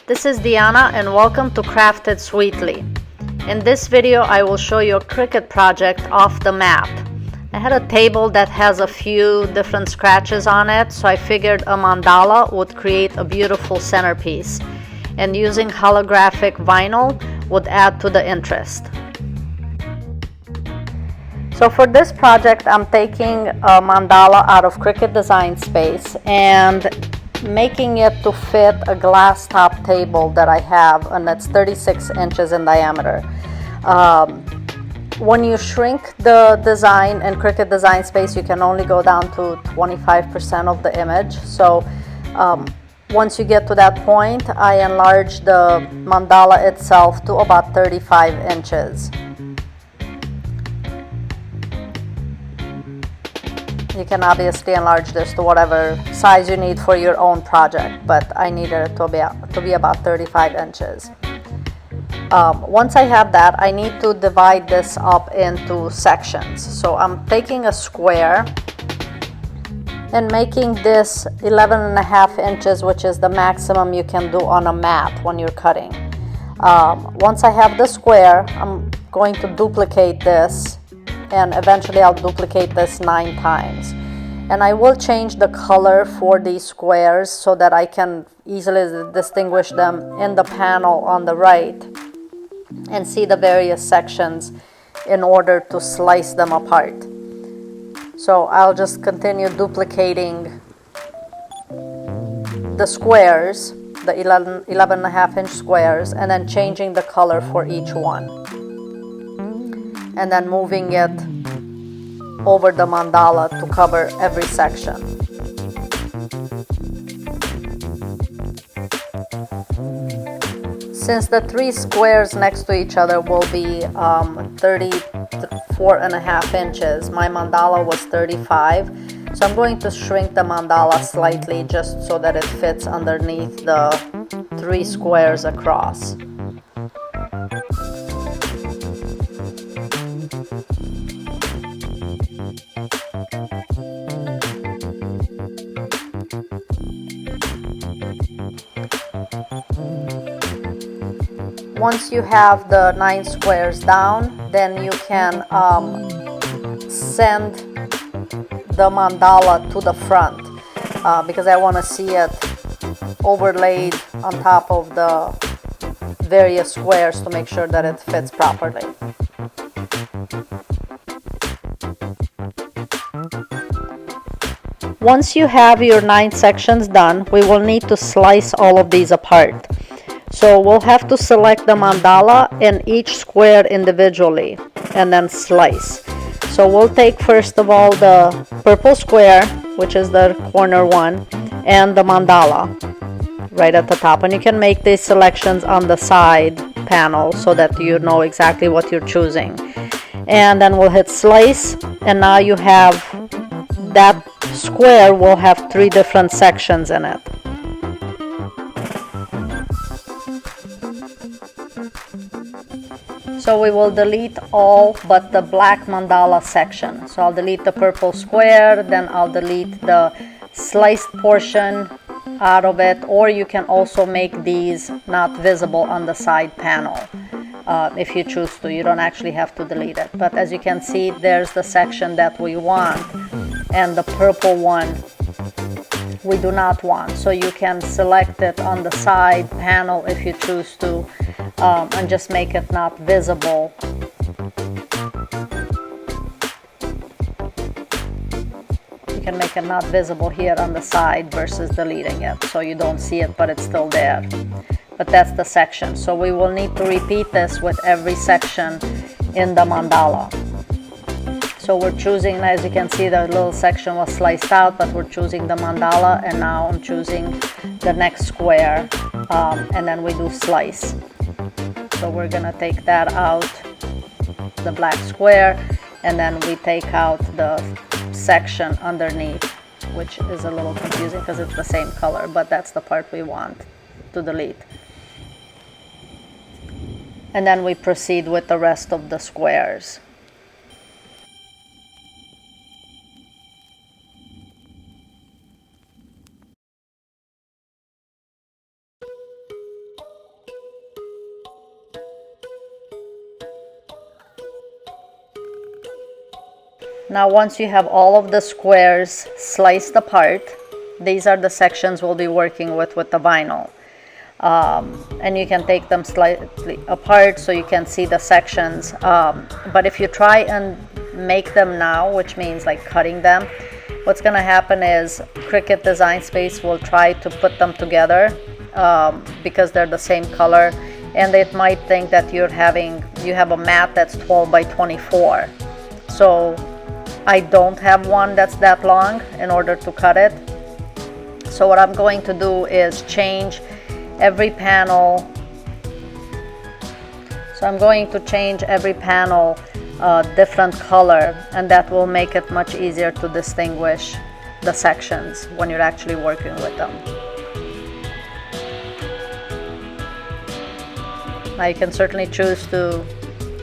This is Diana and welcome to Crafted Sweetly. In this video I will show you a Cricut project off the map. I had a table that has a few different scratches on it, so I figured a mandala would create a beautiful centerpiece, and using holographic vinyl would add to the interest. So for this project I'm taking a mandala out of Cricut Design Space and making it to fit a glass top table that I have, and it's 36 inches in diameter. When you shrink the design in Cricut Design Space, you can only go down to 25% of the image. So once you get to that point, I enlarge the mandala itself to about 35 inches. You can obviously enlarge this to whatever size you need for your own project, but I needed it to be about 35 inches. Once I have that, I need to divide this up into sections. So I'm taking a square and making this 11.5 inches, which is the maximum you can do on a mat when you're cutting. Once I have the square, I'm going to duplicate this, and eventually I'll duplicate this 9 times. And I will change the color for these squares so that I can easily distinguish them in the panel on the right and see the various sections in order to slice them apart. So I'll just continue duplicating the squares, the 11.5 inch squares, and then changing the color for each one, and then moving it over the mandala to cover every section. Since the 3 squares next to each other will be 34.5 inches, my mandala was 35, so I'm going to shrink the mandala slightly just so that it fits underneath the 3 squares across. Once you have the 9 squares down, then you can send the mandala to the front because I want to see it overlaid on top of the various squares to make sure that it fits properly. Once you have your 9 sections done, we will need to slice all of these apart. So we'll have to select the mandala and each square individually and then slice. So we'll take first of all the purple square, which is the corner one, and the mandala right at the top. And you can make these selections on the side panel so that you know exactly what you're choosing. And then we'll hit slice, and now you have that square will have 3 different sections in it. So we will delete all but the black mandala section. So I'll delete the purple square, then I'll delete the sliced portion out of it, or you can also make these not visible on the side panel if you choose to. You don't actually have to delete it. But as you can see, there's the section that we want, and the purple one we do not want. So you can select it on the side panel if you choose to, and just make it not visible. You can make it not visible here on the side versus deleting it, so you don't see it but it's still there. But that's the section. So we will need to repeat this with every section in the mandala. So we're choosing, as you can see, the little section was sliced out, but we're choosing the mandala, and now I'm choosing the next square, and then we do slice. So we're gonna take that out, the black square, and then we take out the section underneath, which is a little confusing because it's the same color, but that's the part we want to delete. And then we proceed with the rest of the squares. Now once you have all of the squares sliced apart, these are the sections we'll be working with the vinyl. And you can take them slightly apart so you can see the sections. But if you try and make them now, which means like cutting them, what's going to happen is Cricut Design Space will try to put them together because they're the same color, and it might think that you have a mat that's 12 by 24. So I don't have one that's that long in order to cut it. So what I'm going to do is change every panel. So I'm going to change every panel different color, and that will make it much easier to distinguish the sections when you're actually working with them. Now you can certainly choose to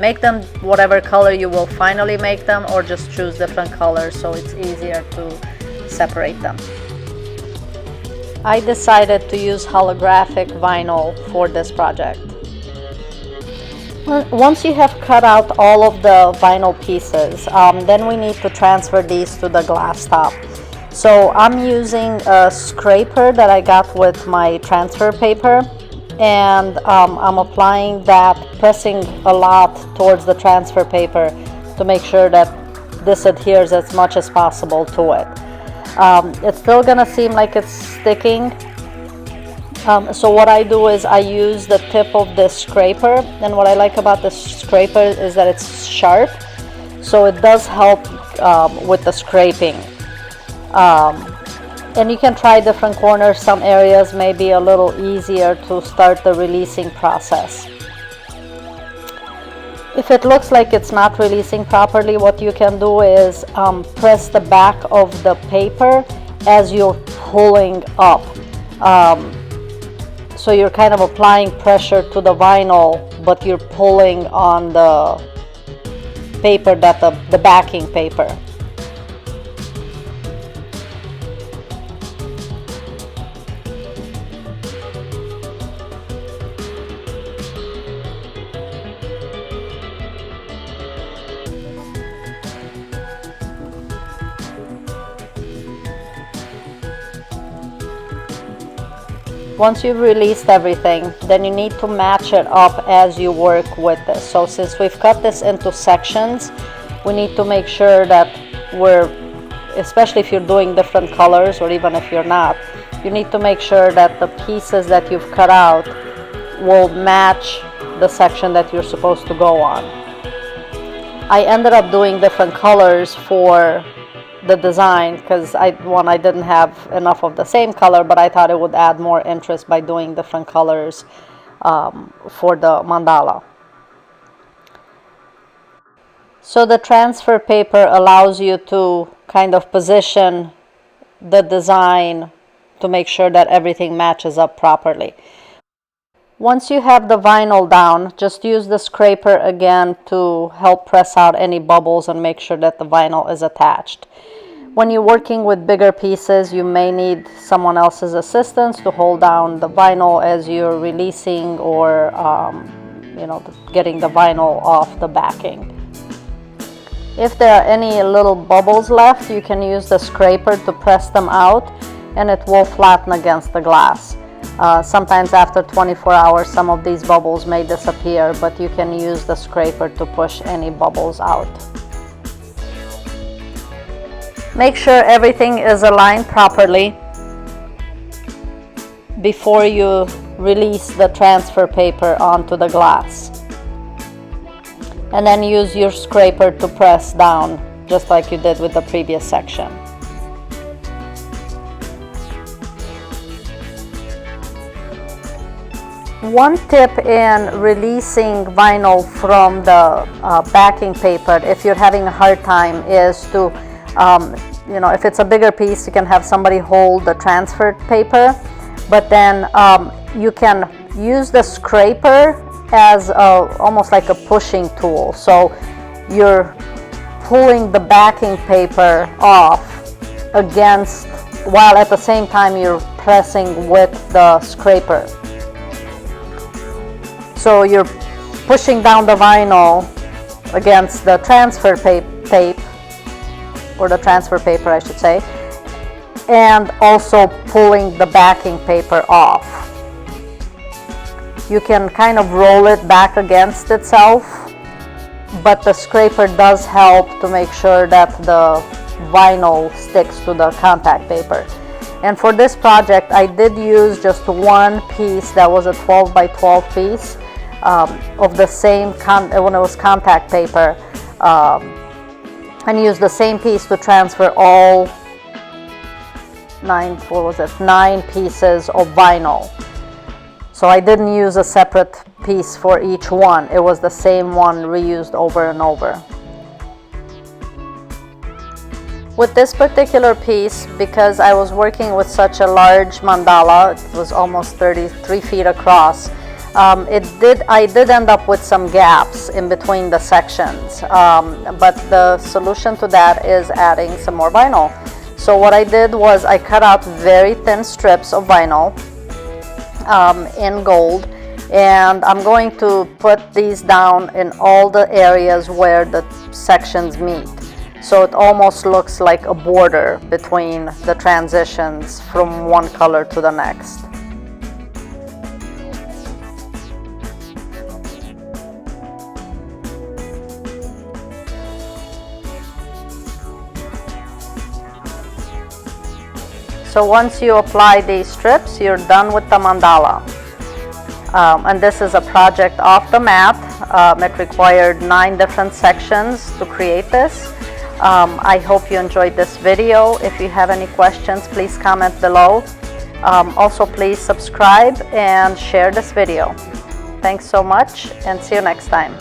make them whatever color you will finally make them, or just choose different colors so it's easier to separate them. I decided to use holographic vinyl for this project. Once you have cut out all of the vinyl pieces, then we need to transfer these to the glass top. So I'm using a scraper that I got with my transfer paper, and I'm applying that, pressing a lot towards the transfer paper to make sure that this adheres as much as possible to it. It's still gonna seem like it's sticking, so what I do is I use the tip of this scraper, and what I like about this scraper is that it's sharp, so it does help with the scraping. And you can try different corners. Some areas may be a little easier to start the releasing process. If it looks like it's not releasing properly, what you can do is press the back of the paper as you're pulling up. So you're kind of applying pressure to the vinyl, but you're pulling on the paper, the backing paper. Once you've released everything, then you need to match it up as you work with this. So since we've cut this into sections, we need to make sure that especially if you're doing different colors, or even if you're not, you need to make sure that the pieces that you've cut out will match the section that you're supposed to go on. I ended up doing different colors for the design because I didn't have enough of the same color, but I thought it would add more interest by doing different colors for the mandala. So the transfer paper allows you to kind of position the design to make sure that everything matches up properly. Once you have the vinyl down, just use the scraper again to help press out any bubbles and make sure that the vinyl is attached. When you're working with bigger pieces, you may need someone else's assistance to hold down the vinyl as you're releasing, or getting the vinyl off the backing. If there are any little bubbles left, you can use the scraper to press them out, and it will flatten against the glass. Sometimes after 24 hours, some of these bubbles may disappear, but you can use the scraper to push any bubbles out. Make sure everything is aligned properly before you release the transfer paper onto the glass. And then use your scraper to press down, just like you did with the previous section. One tip in releasing vinyl from the backing paper, if you're having a hard time, is to, if it's a bigger piece, you can have somebody hold the transfer paper, but then you can use the scraper as almost like a pushing tool. So you're pulling the backing paper off against, while at the same time you're pressing with the scraper. So you're pushing down the vinyl against the transfer tape, or the transfer paper I should say, and also pulling the backing paper off. You can kind of roll it back against itself, but the scraper does help to make sure that the vinyl sticks to the contact paper. And for this project I did use just one piece that was a 12 by 12 piece of the same when it was contact paper, and used the same piece to transfer all 9 pieces of vinyl. So I didn't use a separate piece for each one. It was the same one reused over and over. With this particular piece, because I was working with such a large mandala, it was almost 33 feet across, I did end up with some gaps in between the sections, but the solution to that is adding some more vinyl. So what I did was I cut out very thin strips of vinyl in gold, and I'm going to put these down in all the areas where the sections meet. So it almost looks like a border between the transitions from one color to the next. So once you apply these strips, you're done with the mandala. And this is a project off the mat. It required 9 different sections to create this. I hope you enjoyed this video. If you have any questions, please comment below. Also, please subscribe and share this video. Thanks so much, and see you next time.